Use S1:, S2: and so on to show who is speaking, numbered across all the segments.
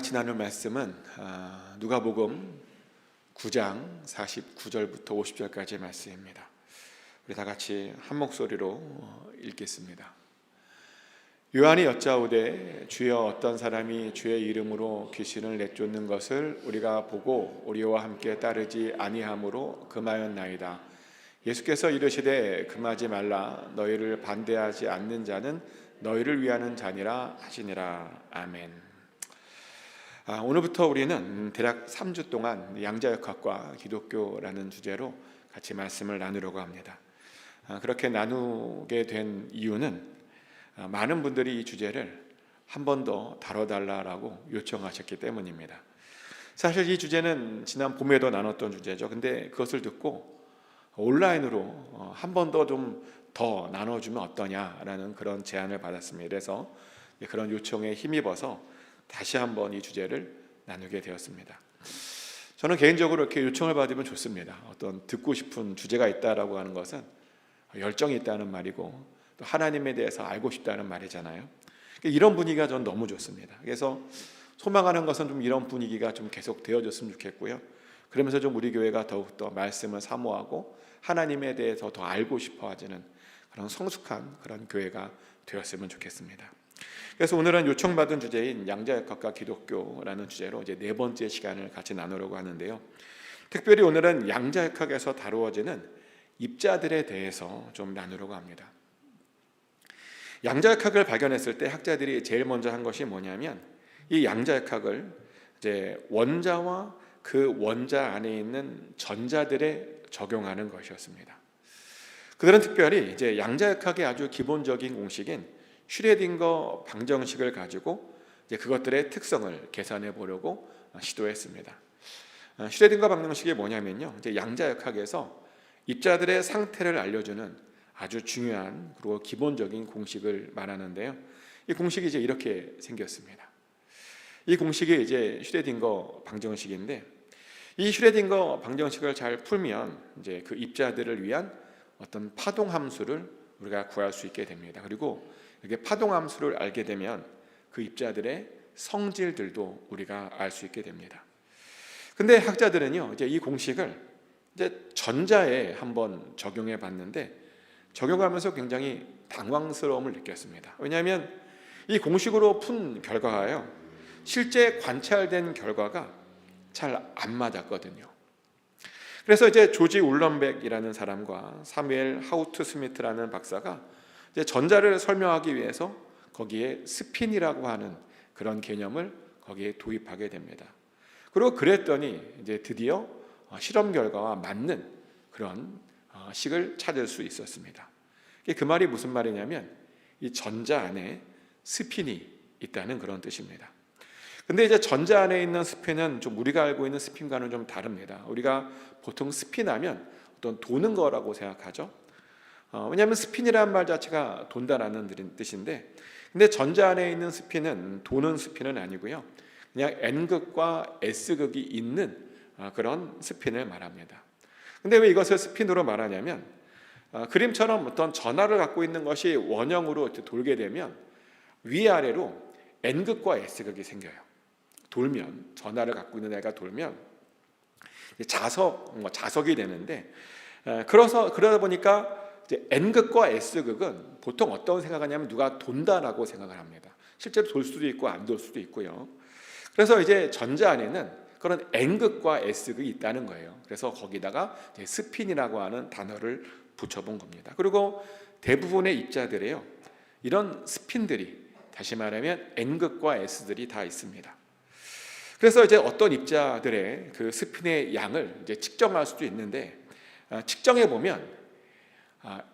S1: 같이 나눌 말씀은 누가복음 9장 49절부터 50절까지의 말씀입니다. 우리 다 같이 한 목소리로 읽겠습니다. 요한이 여짜오되 주여 어떤 사람이 주의 이름으로 귀신을 내쫓는 것을 우리가 보고 우리와 함께 따르지 아니함으로 금하였나이다. 예수께서 이르시되 금하지 말라. 너희를 반대하지 않는 자는 너희를 위하는 자니라 하시니라. 아멘. 오늘부터 우리는 대략 3주 동안 양자역학과 기독교라는 주제로 같이 말씀을 나누려고 합니다. 그렇게 나누게 된 이유는 많은 분들이 이 주제를 한 번 더 다뤄달라고 요청하셨기 때문입니다. 사실 이 주제는 지난 봄에도 나눴던 주제죠. 근데 그것을 듣고 온라인으로 한 번 더 좀 더 나눠주면 어떠냐라는 그런 제안을 받았습니다. 그래서 그런 요청에 힘입어서 다시 한번 이 주제를 나누게 되었습니다. 저는 개인적으로 이렇게 요청을 받으면 좋습니다. 어떤 듣고 싶은 주제가 있다라고 하는 것은 열정이 있다는 말이고 또 하나님에 대해서 알고 싶다는 말이잖아요. 이런 분위기가 저는 너무 좋습니다. 그래서 소망하는 것은 좀 이런 분위기가 좀 계속 되어졌으면 좋겠고요. 그러면서 좀 우리 교회가 더욱더 말씀을 사모하고 하나님에 대해서 더 알고 싶어 하지는 그런 성숙한 그런 교회가 되었으면 좋겠습니다. 그래서 오늘은 요청받은 주제인 양자역학과 기독교라는 주제로 이제 네 번째 시간을 같이 나누려고 하는데요. 특별히 오늘은 양자역학에서 다루어지는 입자들에 대해서 좀 나누려고 합니다. 양자역학을 발견했을 때 학자들이 제일 먼저 한 것이 뭐냐면 이 양자역학을 이제 원자와 그 원자 안에 있는 전자들에 적용하는 것이었습니다. 그들은 특별히 이제 양자역학의 아주 기본적인 공식인 슈레딩거 방정식을 가지고 이제 그것들의 특성을 계산해 보려고 시도했습니다. 슈레딩거 방정식이 뭐냐면요, 이제 양자역학에서 입자들의 상태를 알려주는 아주 중요한 그리고 기본적인 공식을 말하는데요. 이 공식이 이제 이렇게 생겼습니다. 이 공식이 이제 슈레딩거 방정식인데, 이 슈레딩거 방정식을 잘 풀면 이제 그 입자들을 위한 어떤 파동 함수를 우리가 구할 수 있게 됩니다. 그리고 이렇게 파동 함수를 알게 되면 그 입자들의 성질들도 우리가 알 수 있게 됩니다. 근데 학자들은요, 이제 이 공식을 이제 전자에 한번 적용해 봤는데 적용하면서 굉장히 당황스러움을 느꼈습니다. 왜냐하면 이 공식으로 푼 결과가요, 실제 관찰된 결과가 잘 안 맞았거든요. 그래서 이제 조지 울런백이라는 사람과 사무엘 하우트 스미트라는 박사가 이제 전자를 설명하기 위해서 거기에 스핀이라고 하는 그런 개념을 거기에 도입하게 됩니다. 그리고 그랬더니 이제 드디어 실험 결과와 맞는 그런 식을 찾을 수 있었습니다. 그 말이 무슨 말이냐면 이 전자 안에 스핀이 있다는 그런 뜻입니다. 근데 이제 전자 안에 있는 스핀은 좀 우리가 알고 있는 스핀과는 좀 다릅니다. 우리가 보통 스핀하면 어떤 도는 거라고 생각하죠. 왜냐하면 스핀이라는 말 자체가 돈다라는 뜻인데, 근데 전자 안에 있는 스핀은 도는 스핀은 아니고요, 그냥 N극과 S극이 있는 그런 스핀을 말합니다. 근데 왜 이것을 스핀으로 말하냐면 그림처럼 어떤 전하를 갖고 있는 것이 원형으로 돌게 되면 위아래로 N극과 S극이 생겨요. 돌면, 전하를 갖고 있는 애가 돌면 자석이 되는데, 그러다 보니까 이제 N극과 S극은 보통 어떤 생각하냐면 누가 돈다라고 생각을 합니다. 실제로 돌 수도 있고 안 돌 수도 있고요. 그래서 이제 전자 안에는 그런 N극과 S극이 있다는 거예요. 그래서 거기다가 이제 스핀이라고 하는 단어를 붙여본 겁니다. 그리고 대부분의 입자들에요, 이런 스핀들이, 다시 말하면 N극과 S들이 다 있습니다. 그래서 이제 어떤 입자들의 그 스핀의 양을 이제 측정할 수도 있는데, 측정해 보면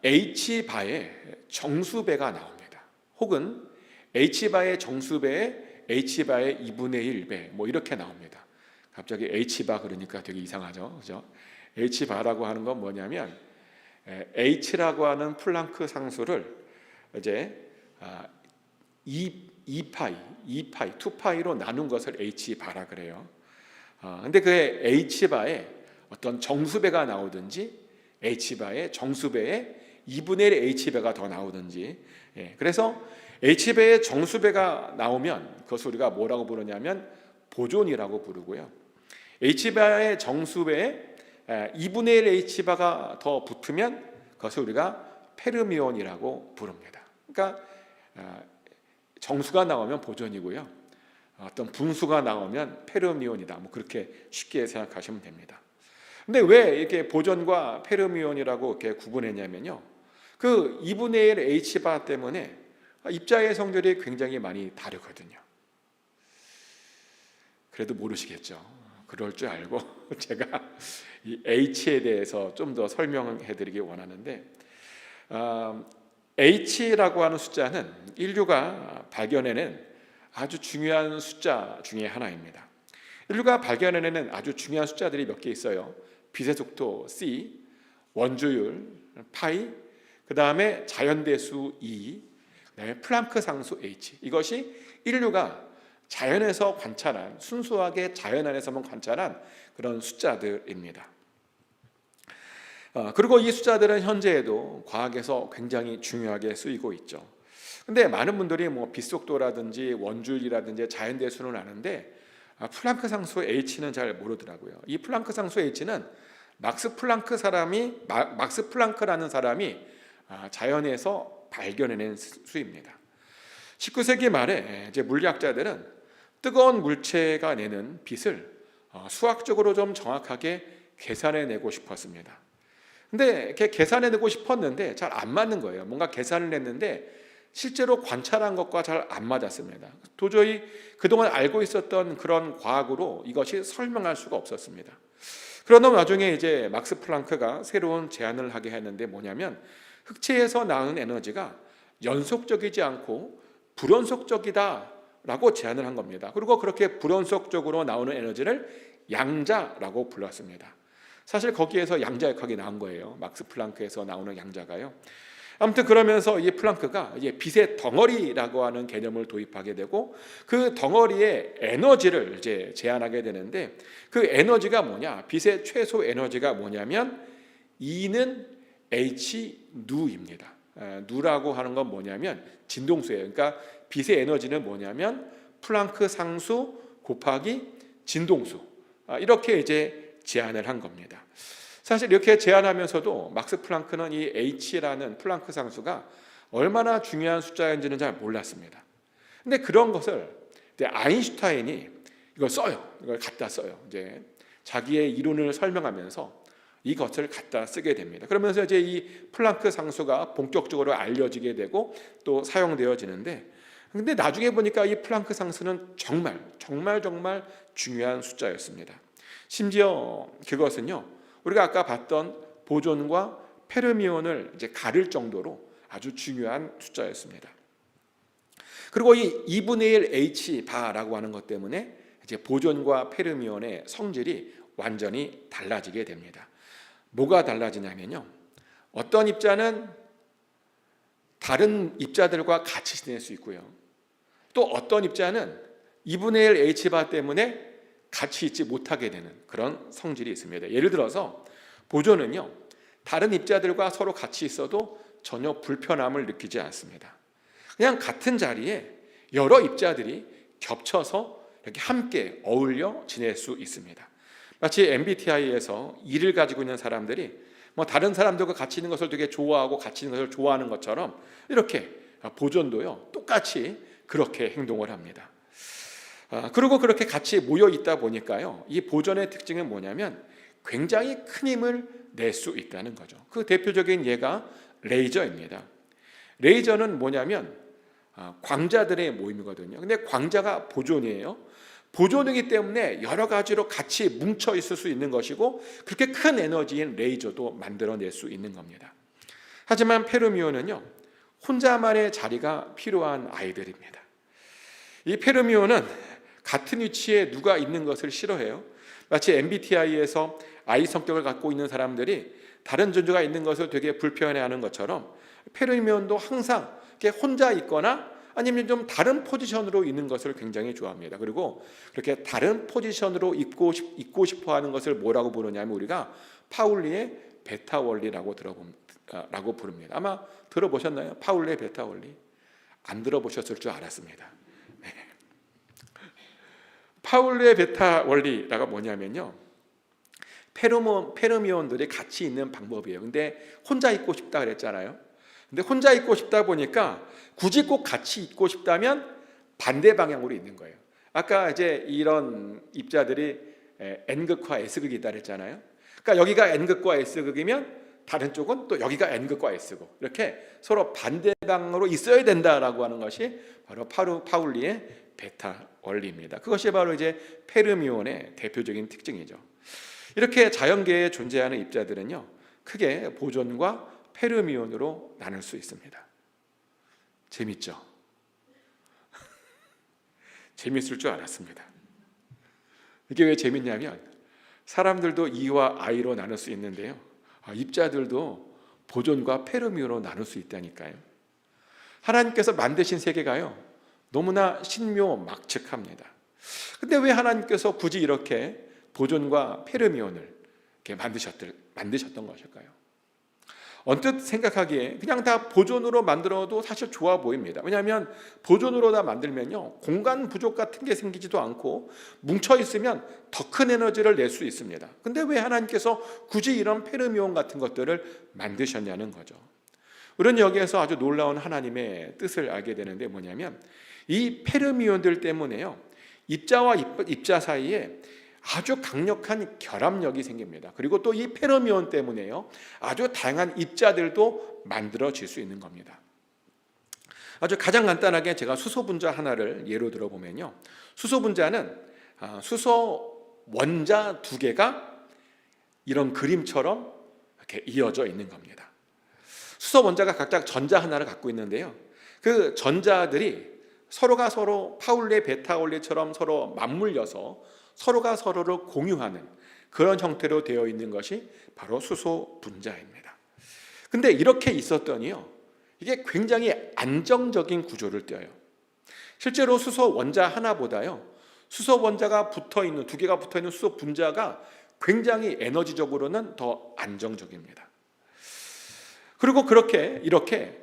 S1: H바의 정수배가 나옵니다. 혹은 H바의 정수배에 H바의 2분의 1배 뭐 이렇게 나옵니다. 갑자기 H바 그러니까 되게 이상하죠, 그죠? H바라고 하는 건 뭐냐면 H라고 하는 플랑크 상수를 이제 2파이로 나눈 것을 H바라 그래요. 근데 그 H바에 어떤 정수배가 나오든지 H바의 정수배에 2분의 1 H배가 더 나오든지, 그래서 H배의 정수배가 나오면 그것을 우리가 뭐라고 부르냐면 보존이라고 부르고요. H바의 정수에 2분의 1 H바가 더 붙으면 그것을 우리가 페르미온이라고 부릅니다. 그러니까 정수가 나오면 보존이고요, 어떤 분수가 나오면 페르미온이다, 뭐 그렇게 쉽게 생각하시면 됩니다. 근데 왜 이렇게 보존과 페르미온이라고 이렇게 구분했냐면요, 그 2분의 1 H바 때문에 입자의 성질이 굉장히 많이 다르거든요. 그래도 모르시겠죠? 그럴 줄 알고 제가 이 H에 대해서 좀 더 설명해 드리기 원하는데, H라고 하는 숫자는 인류가 발견해낸 아주 중요한 숫자 중에 하나입니다. 인류가 발견해내는 아주 중요한 숫자들이 몇 개 있어요. 빛의 속도 c, 원주율 파이, 그 다음에 자연대수 e, 그 다음에 플랑크 상수 h. 이것이 인류가 자연에서 관찰한, 순수하게 자연 안에서만 관찰한 그런 숫자들입니다. 그리고 이 숫자들은 현재에도 과학에서 굉장히 중요하게 쓰이고 있죠. 근데 많은 분들이 뭐 빛속도라든지 원주율이라든지 자연대수는 아는데 플랑크 상수 h는 잘 모르더라고요. 이 플랑크 상수 h는 막스 플랑크라는 사람이 자연에서 발견해낸 수입니다. 19세기 말에 이제 물리학자들은 뜨거운 물체가 내는 빛을 수학적으로 좀 정확하게 계산해내고 싶었습니다. 근데 이렇게 계산해내고 싶었는데 잘 안 맞는 거예요. 뭔가 계산을 냈는데 실제로 관찰한 것과 잘 안 맞았습니다. 도저히 그동안 알고 있었던 그런 과학으로 이것이 설명할 수가 없었습니다. 그러던 와중에 이제 막스 플랑크가 새로운 제안을 하게 했는데 뭐냐면, 흑체에서 나오는 에너지가 연속적이지 않고 불연속적이다라고 제안을 한 겁니다. 그리고 그렇게 불연속적으로 나오는 에너지를 양자라고 불렀습니다. 사실 거기에서 양자역학이 나온 거예요. 막스 플랑크에서 나오는 양자가요. 아무튼 그러면서 이 플랑크가 이제 빛의 덩어리라고 하는 개념을 도입하게 되고, 그 덩어리의 에너지를 이제 제한하게 되는데, 그 에너지가 뭐냐? 빛의 최소 에너지가 뭐냐면 E는 h 누입니다. 누라고 하는 건 뭐냐면 진동수예요. 그러니까 빛의 에너지는 뭐냐면 플랑크 상수 곱하기 진동수, 이렇게 이제 제한을 한 겁니다. 사실 이렇게 제안하면서도 막스 플랑크는 이 H라는 플랑크 상수가 얼마나 중요한 숫자인지는 잘 몰랐습니다. 근데 그런 것을 아인슈타인이 이걸 갖다 써요. 이제 자기의 이론을 설명하면서 이것을 갖다 쓰게 됩니다. 그러면서 이제 이 플랑크 상수가 본격적으로 알려지게 되고 또 사용되어지는데, 근데 나중에 보니까 이 플랑크 상수는 정말 중요한 숫자였습니다. 심지어 그것은요, 우리가 아까 봤던 보존과 페르미온을 이제 가릴 정도로 아주 중요한 숫자였습니다. 그리고 이 2분의 1 H 바라고 하는 것 때문에 이제 보존과 페르미온의 성질이 완전히 달라지게 됩니다. 뭐가 달라지냐면요, 어떤 입자는 다른 입자들과 같이 지낼 수 있고요, 또 어떤 입자는 2분의 1 H 바 때문에 같이 있지 못하게 되는 그런 성질이 있습니다. 예를 들어서 보존은요, 다른 입자들과 서로 같이 있어도 전혀 불편함을 느끼지 않습니다. 그냥 같은 자리에 여러 입자들이 겹쳐서 이렇게 함께 어울려 지낼 수 있습니다. 마치 MBTI에서 E를 가지고 있는 사람들이 뭐 다른 사람들과 같이 있는 것을 되게 좋아하고 같이 있는 것을 좋아하는 것처럼, 이렇게 보존도요 똑같이 그렇게 행동을 합니다. 그리고 그렇게 같이 모여 있다 보니까요, 이 보존의 특징은 뭐냐면 굉장히 큰 힘을 낼 수 있다는 거죠. 그 대표적인 예가 레이저입니다. 레이저는 뭐냐면 광자들의 모임이거든요. 근데 광자가 보존이에요. 보존이기 때문에 여러 가지로 같이 뭉쳐 있을 수 있는 것이고, 그렇게 큰 에너지인 레이저도 만들어낼 수 있는 겁니다. 하지만 페르미온은요, 혼자만의 자리가 필요한 아이들입니다. 이 페르미온은 같은 위치에 누가 있는 것을 싫어해요. 마치 MBTI에서 I 성격을 갖고 있는 사람들이 다른 존재가 있는 것을 되게 불편해하는 것처럼, 페르미온도 항상 혼자 있거나 아니면 좀 다른 포지션으로 있는 것을 굉장히 좋아합니다. 그리고 그렇게 다른 포지션으로 있고 싶어하는 것을 뭐라고 부르냐면, 우리가 파울리의 베타 원리라고 부릅니다. 아마 들어보셨나요? 파울리의 베타 원리. 안 들어보셨을 줄 알았습니다. 파울의 베타 원리가 뭐냐면요, 페르미온들이 같이 있는 방법이에요. 근데 혼자 있고 싶다 그랬잖아요. 근데 혼자 있고 싶다 보니까 굳이 꼭 같이 있고 싶다면 반대 방향으로 있는 거예요. 아까 이제 이런 입자들이 N극과 S극이다 그랬잖아요. 그러니까 여기가 N극과 S극이면 다른 쪽은 또 여기가 N극과 S극, 이렇게 서로 반대 방향으로 있어야 된다라고 하는 것이 바로 파울리의 베타 원리입니다. 그것이 바로 이제 페르미온의 대표적인 특징이죠. 이렇게 자연계에 존재하는 입자들은요, 크게 보존과 페르미온으로 나눌 수 있습니다. 재밌죠? 재밌을 줄 알았습니다. 이게 왜 재밌냐면 사람들도 E와 I로 나눌 수 있는데요, 입자들도 보존과 페르미온으로 나눌 수 있다니까요. 하나님께서 만드신 세계가요, 너무나 신묘막측합니다. 근데 왜 하나님께서 굳이 이렇게 보존과 페르미온을 이렇게 만드셨던 것일까요? 언뜻 생각하기에 그냥 다 보존으로 만들어도 사실 좋아 보입니다. 왜냐하면 보존으로 다 만들면요, 공간 부족 같은 게 생기지도 않고 뭉쳐 있으면 더 큰 에너지를 낼 수 있습니다. 근데 왜 하나님께서 굳이 이런 페르미온 같은 것들을 만드셨냐는 거죠. 우리는 여기에서 아주 놀라운 하나님의 뜻을 알게 되는데 뭐냐면, 이 페르미온들 때문에요, 입자와 입자 사이에 아주 강력한 결합력이 생깁니다. 그리고 또 이 페르미온 때문에요, 아주 다양한 입자들도 만들어질 수 있는 겁니다. 아주 가장 간단하게 제가 수소 분자 하나를 예로 들어보면요, 수소 분자는 수소 원자 두 개가 이런 그림처럼 이렇게 이어져 있는 겁니다. 수소 원자가 각각 전자 하나를 갖고 있는데요, 그 전자들이 서로가 서로 파울리 베타 원리처럼 서로 맞물려서 서로가 서로를 공유하는 그런 형태로 되어 있는 것이 바로 수소 분자입니다. 근데 이렇게 있었더니요, 이게 굉장히 안정적인 구조를 띄어요. 실제로 수소 원자 하나보다요, 수소 원자가 붙어있는, 두 개가 붙어있는 수소 분자가 굉장히 에너지적으로는 더 안정적입니다. 그리고 이렇게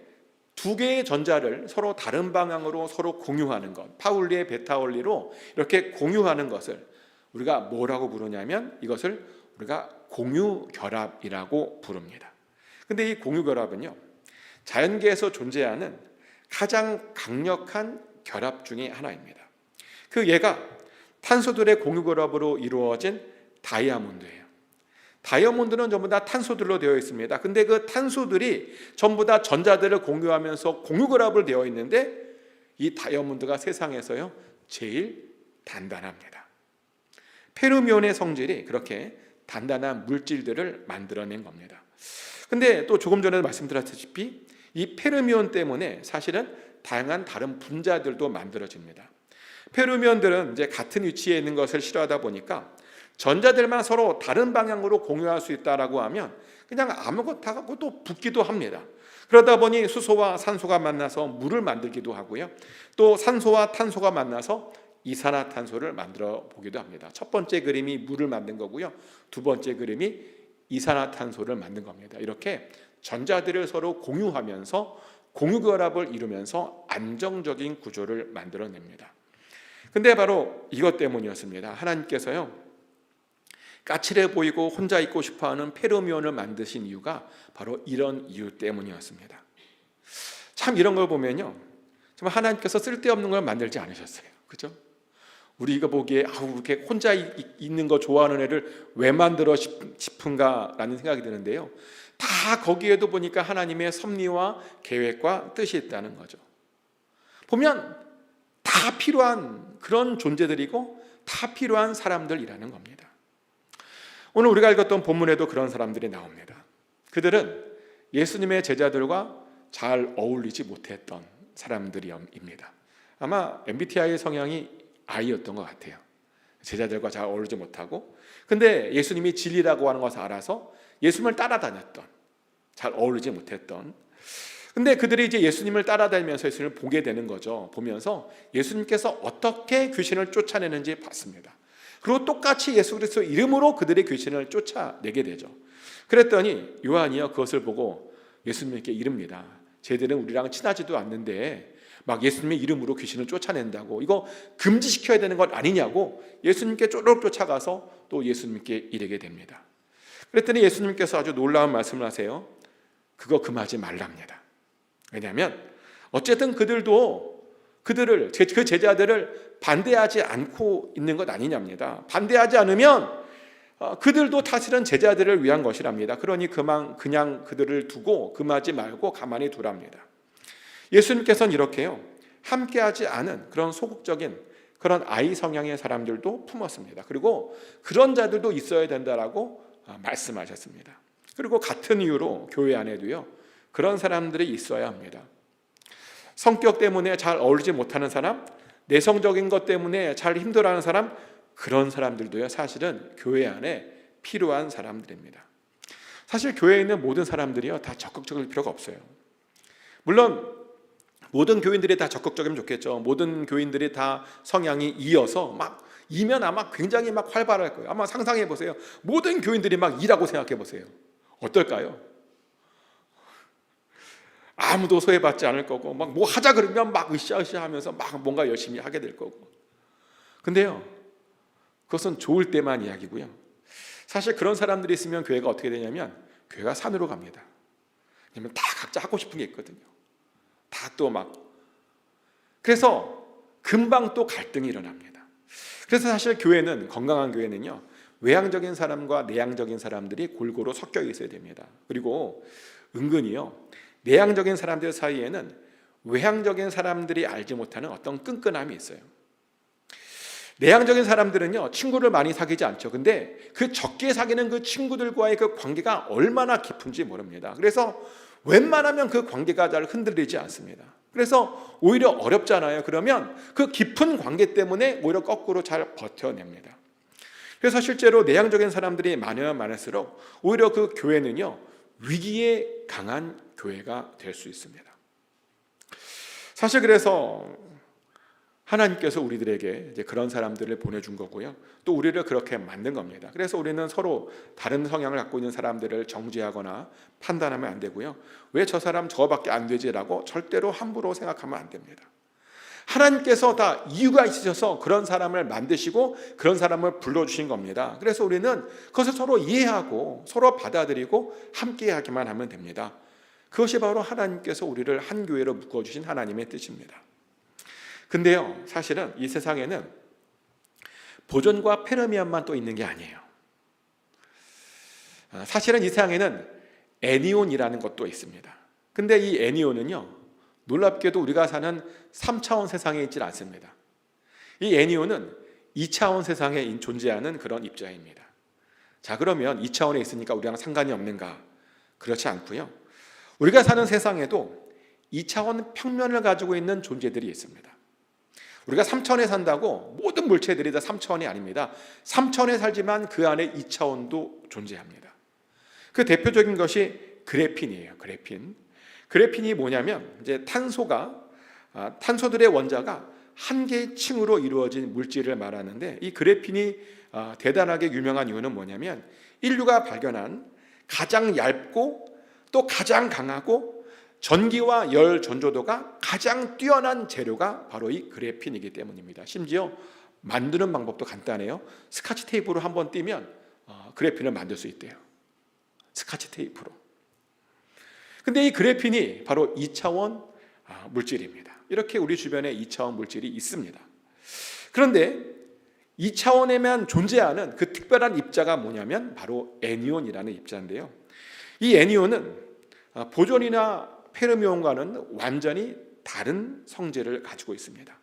S1: 두 개의 전자를 서로 다른 방향으로 서로 공유하는 것, 파울리의 베타 원리로 이렇게 공유하는 것을 우리가 뭐라고 부르냐면, 이것을 우리가 공유결합이라고 부릅니다. 근데 이 공유결합은요, 자연계에서 존재하는 가장 강력한 결합 중에 하나입니다. 그 얘가 탄소들의 공유결합으로 이루어진 다이아몬드예요. 다이아몬드는 전부 다 탄소들로 되어 있습니다. 근데 그 탄소들이 전부 다 전자들을 공유하면서 공유결합을 되어 있는데, 이 다이아몬드가 세상에서요 제일 단단합니다. 페르미온의 성질이 그렇게 단단한 물질들을 만들어낸 겁니다. 근데 또 조금 전에 말씀드렸다시피 이 페르미온 때문에 사실은 다양한 다른 분자들도 만들어집니다. 페르미온들은 이제 같은 위치에 있는 것을 싫어하다 보니까 전자들만 서로 다른 방향으로 공유할 수 있다라고 하면 그냥 아무것도 하고 또 붙기도 합니다. 그러다 보니 수소와 산소가 만나서 물을 만들기도 하고요, 또 산소와 탄소가 만나서 이산화탄소를 만들어 보기도 합니다. 첫 번째 그림이 물을 만든 거고요, 두 번째 그림이 이산화탄소를 만든 겁니다. 이렇게 전자들을 서로 공유하면서 공유결합을 이루면서 안정적인 구조를 만들어냅니다. 근데 바로 이것 때문이었습니다. 하나님께서요, 까칠해 보이고 혼자 있고 싶어하는 페르미온을 만드신 이유가 바로 이런 이유 때문이었습니다. 참 이런 걸 보면요, 정말 하나님께서 쓸데없는 걸 만들지 않으셨어요. 그죠? 우리가 보기에 이렇게 혼자 있는 거 좋아하는 애를 왜 만들어 싶은가라는 생각이 드는데요, 다 거기에도 보니까 하나님의 섭리와 계획과 뜻이 있다는 거죠. 보면 다 필요한 그런 존재들이고 다 필요한 사람들이라는 겁니다. 오늘 우리가 읽었던 본문에도 그런 사람들이 나옵니다. 그들은 예수님의 제자들과 잘 어울리지 못했던 사람들입니다. 아마 MBTI의 성향이 I였던 것 같아요. 제자들과 잘 어울리지 못하고, 근데 예수님이 진리라고 하는 것을 알아서 예수님을 따라다녔던, 잘 어울리지 못했던, 근데 그들이 이제 예수님을 따라다니면서 예수님을 보게 되는 거죠. 보면서 예수님께서 어떻게 귀신을 쫓아내는지 봤습니다. 그리고 똑같이 예수 그리스도 이름으로 그들의 귀신을 쫓아내게 되죠. 그랬더니 요한이요, 그것을 보고 예수님께 이릅니다. 쟤들은 우리랑 친하지도 않는데 막 예수님의 이름으로 귀신을 쫓아낸다고 이거 금지시켜야 되는 것 아니냐고 예수님께 쪼르륵 쫓아가서 또 예수님께 이르게 됩니다. 그랬더니 예수님께서 아주 놀라운 말씀을 하세요. 그거 금하지 말랍니다. 왜냐하면 어쨌든 그 제자들을 반대하지 않고 있는 것 아니냐입니다. 반대하지 않으면 그들도 사실은 제자들을 위한 것이랍니다. 그러니 그냥 그들을 두고 금하지 말고 가만히 두랍니다. 예수님께서는 이렇게요, 함께하지 않은 그런 소극적인 그런 아이 성향의 사람들도 품었습니다. 그리고 그런 자들도 있어야 된다라고 말씀하셨습니다. 그리고 같은 이유로 교회 안에도요, 그런 사람들이 있어야 합니다. 성격 때문에 잘 어울리지 못하는 사람, 내성적인 것 때문에 잘 힘들어하는 사람, 그런 사람들도요, 사실은 교회 안에 필요한 사람들입니다. 사실 교회에 있는 모든 사람들이요, 다 적극적일 필요가 없어요. 물론 모든 교인들이 다 적극적이면 좋겠죠. 모든 교인들이 다 성향이 이어서 이면 아마 굉장히 활발할 거예요. 아마 상상해 보세요. 모든 교인들이 이라고 생각해 보세요. 어떨까요? 아무도 소외받지 않을 거고 뭐 하자 그러면 으쌰으쌰 하면서 뭔가 열심히 하게 될 거고. 근데요, 그것은 좋을 때만 이야기고요. 사실 그런 사람들이 있으면 교회가 어떻게 되냐면 교회가 산으로 갑니다. 왜냐면 다 각자 하고 싶은 게 있거든요. 다 그래서 금방 또 갈등이 일어납니다. 그래서 사실 교회는, 건강한 교회는요, 외향적인 사람과 내향적인 사람들이 골고루 섞여 있어야 됩니다. 그리고 은근히요, 내향적인 사람들 사이에는 외향적인 사람들이 알지 못하는 어떤 끈끈함이 있어요. 내향적인 사람들은요, 친구를 많이 사귀지 않죠. 근데 그 적게 사귀는 그 친구들과의 그 관계가 얼마나 깊은지 모릅니다. 그래서 웬만하면 그 관계가 잘 흔들리지 않습니다. 그래서 오히려 어렵잖아요. 그러면 그 깊은 관계 때문에 오히려 거꾸로 잘 버텨냅니다. 그래서 실제로 내향적인 사람들이 많으면 많을수록 오히려 그 교회는요, 위기에 강한 교회가 될 수 있습니다. 사실 그래서 하나님께서 우리들에게 이제 그런 사람들을 보내준 거고요, 또 우리를 그렇게 만든 겁니다. 그래서 우리는 서로 다른 성향을 갖고 있는 사람들을 정죄하거나 판단하면 안 되고요, 왜 저 사람 저거밖에 안 되지라고 절대로 함부로 생각하면 안 됩니다. 하나님께서 다 이유가 있으셔서 그런 사람을 만드시고 그런 사람을 불러주신 겁니다. 그래서 우리는 그것을 서로 이해하고 서로 받아들이고 함께하기만 하면 됩니다. 그것이 바로 하나님께서 우리를 한 교회로 묶어주신 하나님의 뜻입니다. 근데요, 사실은 이 세상에는 보존과 페르미안만 또 있는 게 아니에요. 사실은 이 세상에는 애니온이라는 것도 있습니다. 근데 이 애니온은요, 놀랍게도 우리가 사는 3차원 세상에 있지 않습니다. 이 애니온은 2차원 세상에 존재하는 그런 입자입니다. 자, 그러면 2차원에 있으니까 우리랑 상관이 없는가? 그렇지 않고요, 우리가 사는 세상에도 2차원 평면을 가지고 있는 존재들이 있습니다. 우리가 3차원에 산다고 모든 물체들이 다 3차원이 아닙니다. 3차원에 살지만 그 안에 2차원도 존재합니다. 그 대표적인 것이 그래핀이에요. 그래핀이 뭐냐면 이제 탄소들의 원자가 한 개의 층으로 이루어진 물질을 말하는데, 이 그래핀이 대단하게 유명한 이유는 뭐냐면 인류가 발견한 가장 얇고 또 가장 강하고 전기와 열 전조도가 가장 뛰어난 재료가 바로 이 그래핀이기 때문입니다. 심지어 만드는 방법도 간단해요. 스카치 테이프로 한번 띄면 그래핀을 만들 수 있대요. 스카치 테이프로. 근데 이 그래핀이 바로 2차원 물질입니다. 이렇게 우리 주변에 2차원 물질이 있습니다. 그런데 2차원에만 존재하는 그 특별한 입자가 뭐냐면 바로 애니온이라는 입자인데요, 이 애니온은 보존이나 페르미온과는 완전히 다른 성질을 가지고 있습니다.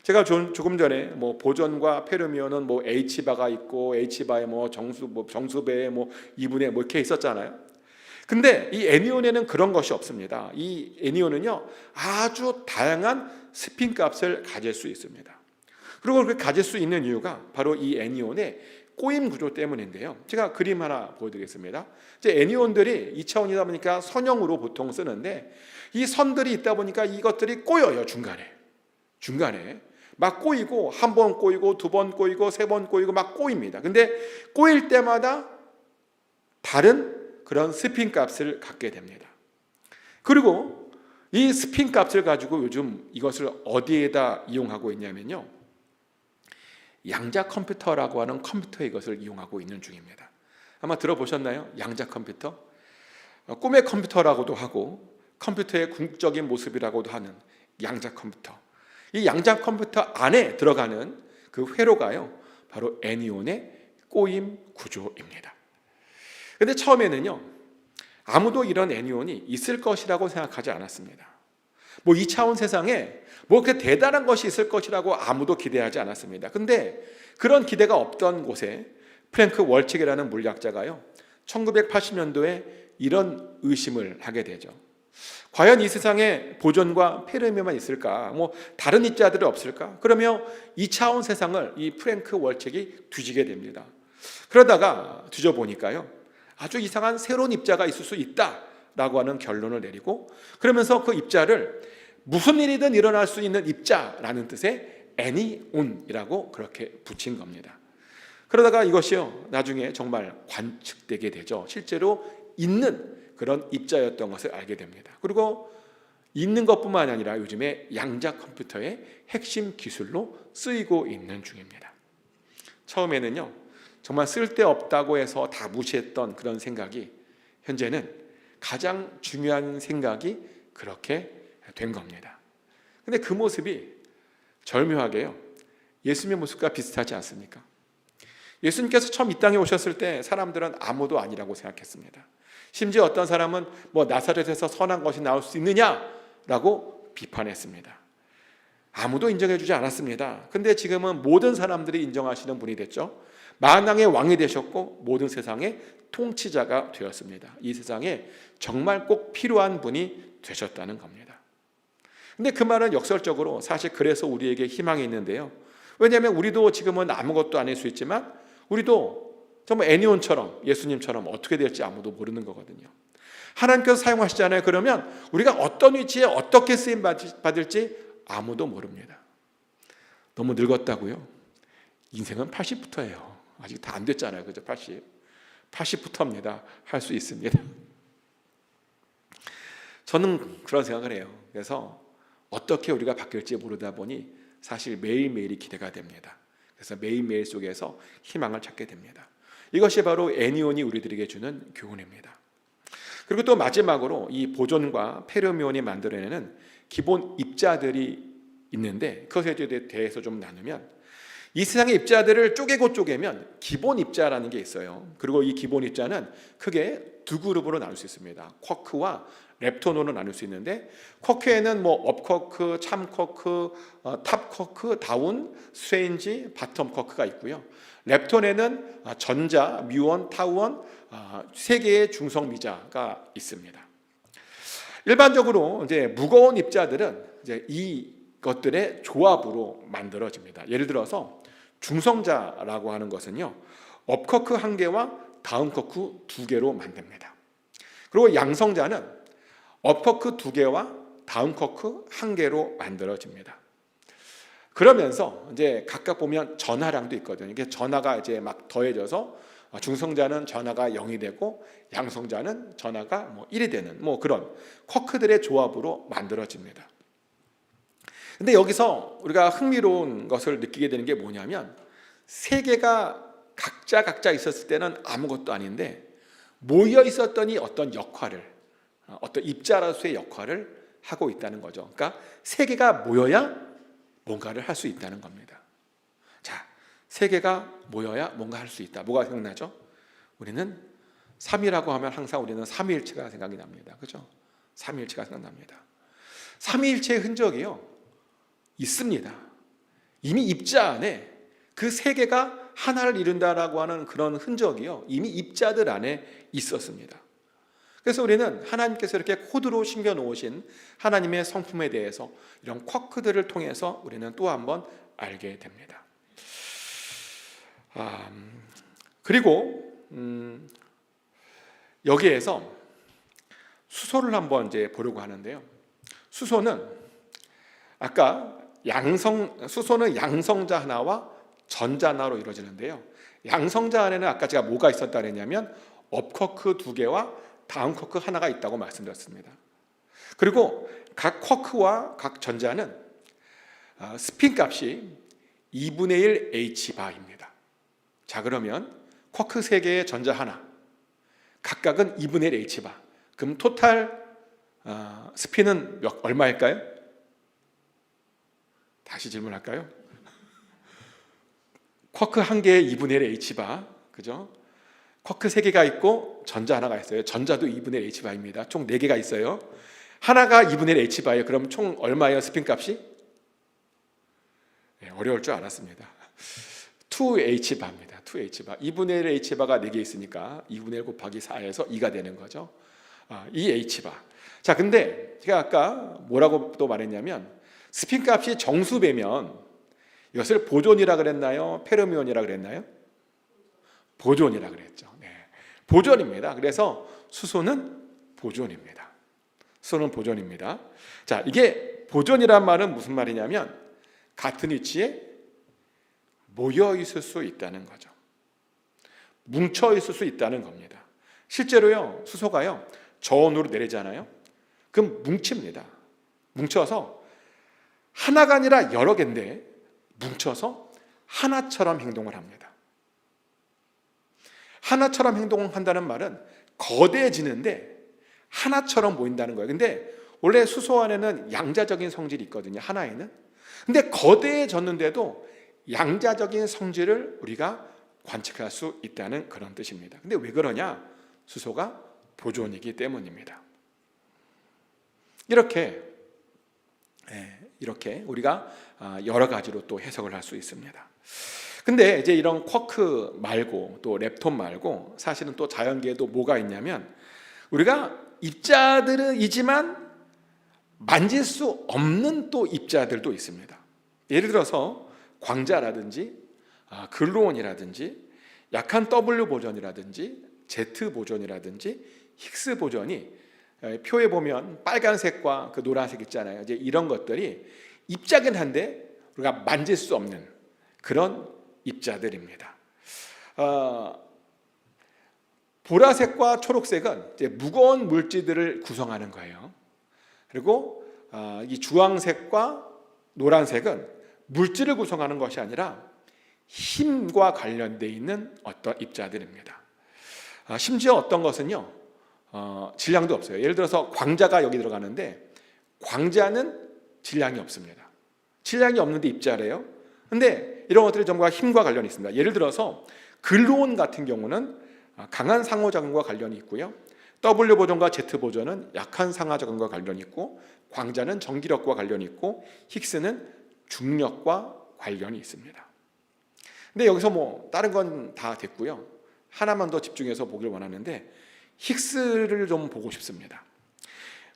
S1: 제가 조금 전에 보존과 페르미온은 H바가 있고 H바에 정수배에 2분의 이렇게 있었잖아요. 근데 이 애니온에는 그런 것이 없습니다. 이 애니온은요, 아주 다양한 스핀 값을 가질 수 있습니다. 그리고 그렇게 가질 수 있는 이유가 바로 이 애니온의 꼬임 구조 때문인데요, 제가 그림 하나 보여드리겠습니다. 이제 애니온들이 2차원이다 보니까 선형으로 보통 쓰는데, 이 선들이 있다 보니까 이것들이 꼬여요. 중간에 막 꼬이고, 한 번 꼬이고, 두 번 꼬이고, 세 번 꼬이고 막 꼬입니다. 근데 꼬일 때마다 다른 그런 스핀 값을 갖게 됩니다. 그리고 이 스핀 값을 가지고 요즘 이것을 어디에다 이용하고 있냐면요, 양자 컴퓨터라고 하는 컴퓨터에 이것을 이용하고 있는 중입니다. 아마 들어보셨나요? 양자 컴퓨터? 꿈의 컴퓨터라고도 하고 컴퓨터의 궁극적인 모습이라고도 하는 양자 컴퓨터. 이 양자 컴퓨터 안에 들어가는 그 회로가요, 바로 애니온의 꼬임 구조입니다. 근데 처음에는요, 아무도 이런 애니온이 있을 것이라고 생각하지 않았습니다. 뭐 2차원 세상에 뭐 그렇게 대단한 것이 있을 것이라고 아무도 기대하지 않았습니다. 근데 그런 기대가 없던 곳에 프랭크 월칙이라는 물리학자가요, 1980년도에 이런 의심을 하게 되죠. 과연 이 세상에 보존과 페르미만 있을까? 뭐 다른 입자들이 없을까? 그러며 2차원 세상을 이 프랭크 월칙이 뒤지게 됩니다. 그러다가 뒤져보니까요, 아주 이상한 새로운 입자가 있을 수 있다라고 하는 결론을 내리고, 그러면서 그 입자를 무슨 일이든 일어날 수 있는 입자라는 뜻의 애니온이라고 그렇게 붙인 겁니다. 그러다가 이것이요, 나중에 정말 관측되게 되죠. 실제로 있는 그런 입자였던 것을 알게 됩니다. 그리고 있는 것뿐만 아니라 요즘에 양자 컴퓨터의 핵심 기술로 쓰이고 있는 중입니다. 처음에는요, 정말 쓸데없다고 해서 다 무시했던 그런 생각이 현재는 가장 중요한 생각이 그렇게 된 겁니다. 근데 그 모습이 절묘하게요, 예수님의 모습과 비슷하지 않습니까? 예수님께서 처음 이 땅에 오셨을 때 사람들은 아무도 아니라고 생각했습니다. 심지어 어떤 사람은 뭐 나사렛에서 선한 것이 나올 수 있느냐라고 비판했습니다. 아무도 인정해주지 않았습니다. 근데 지금은 모든 사람들이 인정하시는 분이 됐죠. 만왕의 왕이 되셨고 모든 세상의 통치자가 되었습니다. 이 세상에 정말 꼭 필요한 분이 되셨다는 겁니다. 근데 그 말은 역설적으로 사실 그래서 우리에게 희망이 있는데요, 왜냐하면 우리도 지금은 아무것도 아닐 수 있지만 우리도 정말 애니온처럼 예수님처럼 어떻게 될지 아무도 모르는 거거든요. 하나님께서 사용하시잖아요. 그러면 우리가 어떤 위치에 어떻게 쓰임 받을지 아무도 모릅니다. 너무 늙었다고요? 인생은 80부터예요. 아직 다 안 됐잖아요. 그죠? 80부터입니다. 할 수 있습니다. 저는 그런 생각을 해요. 그래서 어떻게 우리가 바뀔지 모르다 보니 사실 매일매일이 기대가 됩니다. 그래서 매일매일 속에서 희망을 찾게 됩니다. 이것이 바로 애니온이 우리들에게 주는 교훈입니다. 그리고 또 마지막으로 이 보존과 페르미온이 만들어내는 기본 입자들이 있는데 그것에 대해서 좀 나누면, 이 세상의 입자들을 쪼개면 기본 입자라는 게 있어요. 그리고 이 기본 입자는 크게 두 그룹으로 나눌 수 있습니다. 쿼크와 렙톤으로 나눌 수 있는데, 쿼크에는 뭐 업쿼크, 참쿼크, 탑쿼크, 다운, 스트레인지, 바텀 쿼크가 있고요. 렙톤에는 전자, 뮤온, 타우온 세 개의 중성 미자가 있습니다. 일반적으로 이제 무거운 입자들은 이제 이것들의 조합으로 만들어집니다. 예를 들어서 중성자라고 하는 것은요, 업쿼크 한 개와 다운쿼크 두 개로 만듭니다. 그리고 양성자는 업쿼크 두 개와 다운쿼크 한 개로 만들어집니다. 그러면서 이제 각각 보면 전하량도 있거든요. 이게 전하가 이제 막 더해져서 중성자는 전하가 0이 되고 양성자는 전하가 뭐 1이 되는 뭐 그런 쿼크들의 조합으로 만들어집니다. 근데 여기서 우리가 흥미로운 것을 느끼게 되는 게 뭐냐면, 세 개가 각자 있었을 때는 아무것도 아닌데 모여 있었더니 어떤 역할을, 어떤 입자로서의 역할을 하고 있다는 거죠. 그러니까 세 개가 모여야 뭔가를 할 수 있다는 겁니다. 자, 세 개가 모여야 뭔가 할 수 있다. 뭐가 생각나죠? 우리는 3이라고 하면 항상 우리는 삼위일체가 생각이 납니다. 그죠? 삼위일체가 생각납니다. 삼위일체의 흔적이요, 있습니다. 이미 입자 안에 그 세 개가 하나를 이룬다라고 하는 그런 흔적이요, 이미 입자들 안에 있었습니다. 그래서 우리는 하나님께서 이렇게 코드로 심겨 놓으신 하나님의 성품에 대해서 이런 쿼크들을 통해서 우리는 또 한번 알게 됩니다. 그리고 여기에서 수소를 한번 이제 보려고 하는데요. 수소는 아까 수소는 양성자 하나와 전자 하나로 이루어지는데요. 양성자 안에는 아까 제가 뭐가 있었다 그랬냐면 업쿼크 두 개와 다운쿼크 하나가 있다고 말씀드렸습니다. 그리고 각 쿼크와 각 전자는 스핀 값이 2분의 1 H바입니다. 자, 그러면 쿼크 3개의 전자 하나 각각은 2분의 1 H바. 그럼 토탈 스핀은 얼마일까요? 다시 질문할까요? 쿼크 한 개에 2분의 1 H바, 그죠? 쿼크 3개가 있고 전자 하나가 있어요. 전자도 2분의 1 H바입니다. 총 4개가 있어요. 하나가 2분의 1 H바예요. 그럼 총 얼마예요? 스핀 값이? 네, 어려울 줄 알았습니다. 2H바입니다. 2H바. 2분의 1 H바가 4개 있으니까 2분의 1 곱하기 4에서 2가 되는 거죠. 2H바. 자, 근데 제가 아까 뭐라고 또 말했냐면 스핀 값이 정수배면 이것을 보존이라 그랬나요? 페르미온이라 그랬나요? 보존이라 그랬죠. 네. 보존입니다. 그래서 수소는 보존입니다. 수소는 보존입니다. 자, 이게 보존이란 말은 무슨 말이냐면 같은 위치에 모여 있을 수 있다는 거죠. 뭉쳐 있을 수 있다는 겁니다. 실제로요, 수소가요, 저온으로 내리잖아요. 그럼 뭉칩니다. 뭉쳐서 하나가 아니라 여러 개인데 뭉쳐서 하나처럼 행동을 합니다. 하나처럼 행동한다는 말은 거대해지는데 하나처럼 보인다는 거예요. 근데 원래 수소 안에는 양자적인 성질이 있거든요. 하나에는. 근데 거대해졌는데도 양자적인 성질을 우리가 관측할 수 있다는 그런 뜻입니다. 근데 왜 그러냐? 수소가 보존이기 때문입니다. 이렇게 우리가 여러 가지로 또 해석을 할 수 있습니다. 근데 이제 이런 쿼크 말고 또 렙톤 말고 사실은 또 자연계에도 뭐가 있냐면 우리가 입자들이지만 만질 수 없는 또 입자들도 있습니다. 예를 들어서 광자라든지 글루온이라든지 약한 W 보존이라든지 Z 보존이라든지 힉스 보존이 표에 보면 빨간색과 그 노란색 있잖아요. 이제 이런 것들이 입자긴 한데 우리가 만질 수 없는 그런 입자들입니다. 보라색과 초록색은 이제 무거운 물질들을 구성하는 거예요. 그리고 이 주황색과 노란색은 물질을 구성하는 것이 아니라 힘과 관련되어 있는 어떤 입자들입니다. 심지어 어떤 것은요, 질량도 없어요. 예를 들어서 광자가 여기 들어가는데 광자는 질량이 없습니다. 질량이 없는데 입자래요. 근데 이런 것들이 전부 다 힘과 관련이 있습니다. 예를 들어서 글루온 같은 경우는 강한 상호작용과 관련이 있고요. W 보존과 Z 보존은 약한 상하작용과 관련이 있고, 광자는 전기력과 관련이 있고, 힉스는 중력과 관련이 있습니다. 근데 여기서 뭐 다른 건 다 됐고요. 하나만 더 집중해서 보길 원하는데 힉스를 좀 보고 싶습니다.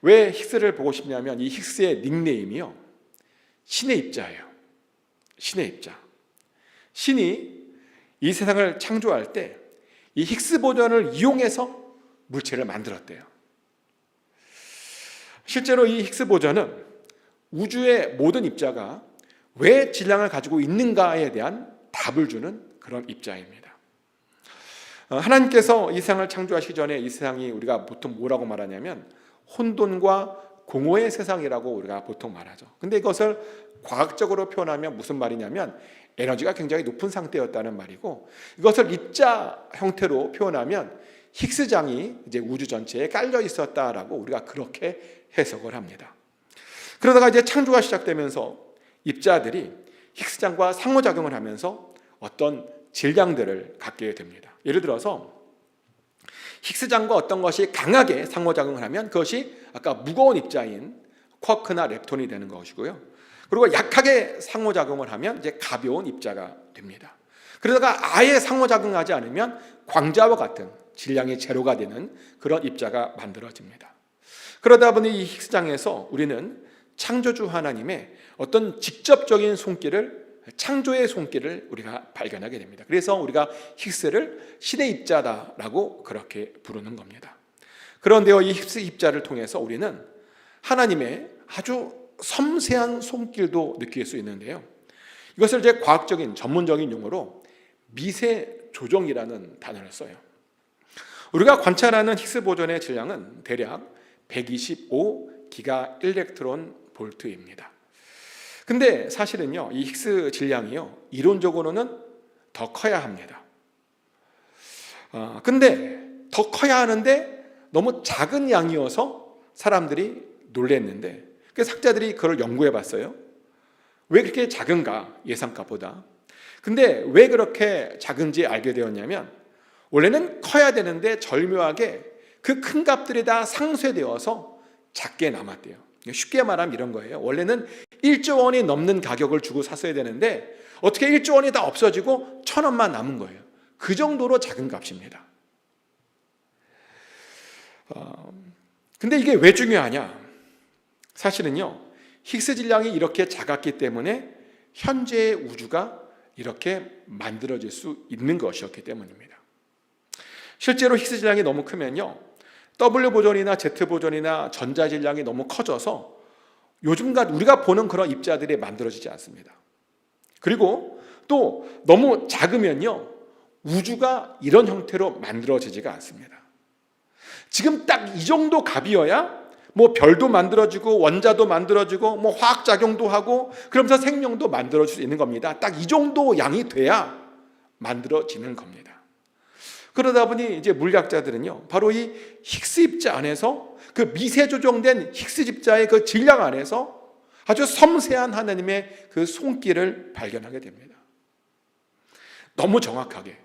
S1: 왜 힉스를 보고 싶냐면 이 힉스의 닉네임이요, 신의 입자예요. 신의 입자. 신이 이 세상을 창조할 때 이 힉스 보존을 이용해서 물체를 만들었대요. 실제로 이 힉스 보존은 우주의 모든 입자가 왜 질량을 가지고 있는가에 대한 답을 주는 그런 입자입니다. 하나님께서 이 세상을 창조하시기 전에 이 세상이 우리가 보통 뭐라고 말하냐면 혼돈과 공허의 세상이라고 우리가 보통 말하죠. 근데 이것을 과학적으로 표현하면 무슨 말이냐면 에너지가 굉장히 높은 상태였다는 말이고, 이것을 입자 형태로 표현하면 힉스장이 이제 우주 전체에 깔려 있었다라고 우리가 그렇게 해석을 합니다. 그러다가 이제 창조가 시작되면서 입자들이 힉스장과 상호작용을 하면서 어떤 질량들을 갖게 됩니다. 예를 들어서 힉스장과 어떤 것이 강하게 상호작용을 하면 그것이 아까 무거운 입자인 쿼크나 렙톤이 되는 것이고요. 그리고 약하게 상호작용을 하면 이제 가벼운 입자가 됩니다. 그러다가 아예 상호작용하지 않으면 광자와 같은 질량이 제로가 되는 그런 입자가 만들어집니다. 그러다 보니 이 힉스장에서 우리는 창조주 하나님의 어떤 직접적인 손길을, 창조의 손길을 우리가 발견하게 됩니다. 그래서 우리가 힉스를 신의 입자다라고 그렇게 부르는 겁니다. 그런데요, 이 힉스 입자를 통해서 우리는 하나님의 아주 섬세한 손길도 느낄 수 있는데요. 이것을 이제 과학적인 전문적인 용어로 미세 조정이라는 단어를 써요. 우리가 관찰하는 힉스 보존의 질량은 대략 125 기가 일렉트론 볼트입니다. 근데 사실은요, 이 히그스 질량이요, 이론적으로는 더 커야 합니다. 근데 더 커야 하는데 너무 작은 양이어서 사람들이 놀랬는데, 그래서 학자들이 그걸 연구해 봤어요. 왜 그렇게 작은가, 예상값보다. 근데 왜 그렇게 작은지 알게 되었냐면, 원래는 커야 되는데 절묘하게 그 큰 값들이 다 상쇄되어서 작게 남았대요. 쉽게 말하면 이런 거예요. 원래는 1조 원이 넘는 가격을 주고 샀어야 되는데 어떻게 1조 원이 다 없어지고 1,000원만 남은 거예요. 그 정도로 작은 값입니다. 근데 이게 왜 중요하냐? 사실은요, 히그스 질량이 이렇게 작았기 때문에 현재의 우주가 이렇게 만들어질 수 있는 것이었기 때문입니다. 실제로 히그스 질량이 너무 크면요, W 보존이나 Z 보존이나 전자 질량이 너무 커져서 요즘 우리가 보는 그런 입자들이 만들어지지 않습니다. 그리고 또 너무 작으면요, 우주가 이런 형태로 만들어지지가 않습니다. 지금 딱 이 정도 값이어야 뭐 별도 만들어지고 원자도 만들어지고 뭐 화학작용도 하고 그러면서 생명도 만들어질 수 있는 겁니다. 딱 이 정도 양이 돼야 만들어지는 겁니다. 그러다 보니 이제 물리학자들은요, 바로 이 히그스 입자 안에서 그 미세 조정된 히그스 입자의 그 질량 안에서 아주 섬세한 하나님의 그 손길을 발견하게 됩니다. 너무 정확하게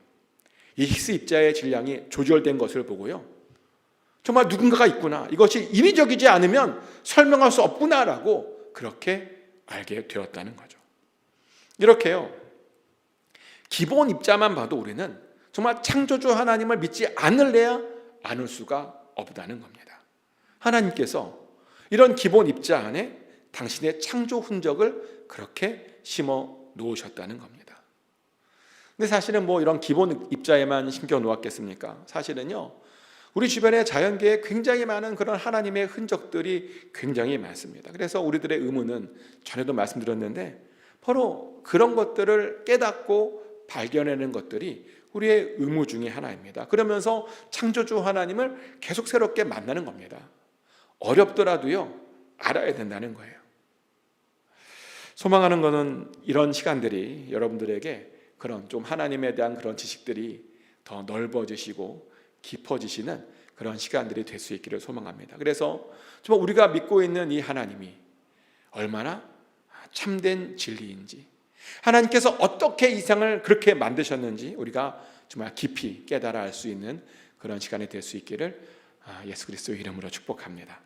S1: 이 히그스 입자의 질량이 조절된 것을 보고요, 정말 누군가가 있구나, 이것이 인위적이지 않으면 설명할 수 없구나라고 그렇게 알게 되었다는 거죠. 이렇게요, 기본 입자만 봐도 우리는 정말 창조주 하나님을 믿지 않을래야 않을 수가 없다는 겁니다. 하나님께서 이런 기본 입자 안에 당신의 창조 흔적을 그렇게 심어 놓으셨다는 겁니다. 근데 사실은 뭐 이런 기본 입자에만 심겨 놓았겠습니까? 사실은요, 우리 주변의 자연계에 굉장히 많은 그런 하나님의 흔적들이 굉장히 많습니다. 그래서 우리들의 의무는, 전에도 말씀드렸는데, 바로 그런 것들을 깨닫고 발견하는 것들이 우리의 의무 중에 하나입니다. 그러면서 창조주 하나님을 계속 새롭게 만나는 겁니다. 어렵더라도요, 알아야 된다는 거예요. 소망하는 것은 이런 시간들이 여러분들에게 그런 좀 하나님에 대한 그런 지식들이 더 넓어지시고 깊어지시는 그런 시간들이 될 수 있기를 소망합니다. 그래서 정말 우리가 믿고 있는 이 하나님이 얼마나 참된 진리인지, 하나님께서 어떻게 이 세상을 그렇게 만드셨는지 우리가 정말 깊이 깨달아 알 수 있는 그런 시간이 될 수 있기를 예수 그리스도의 이름으로 축복합니다.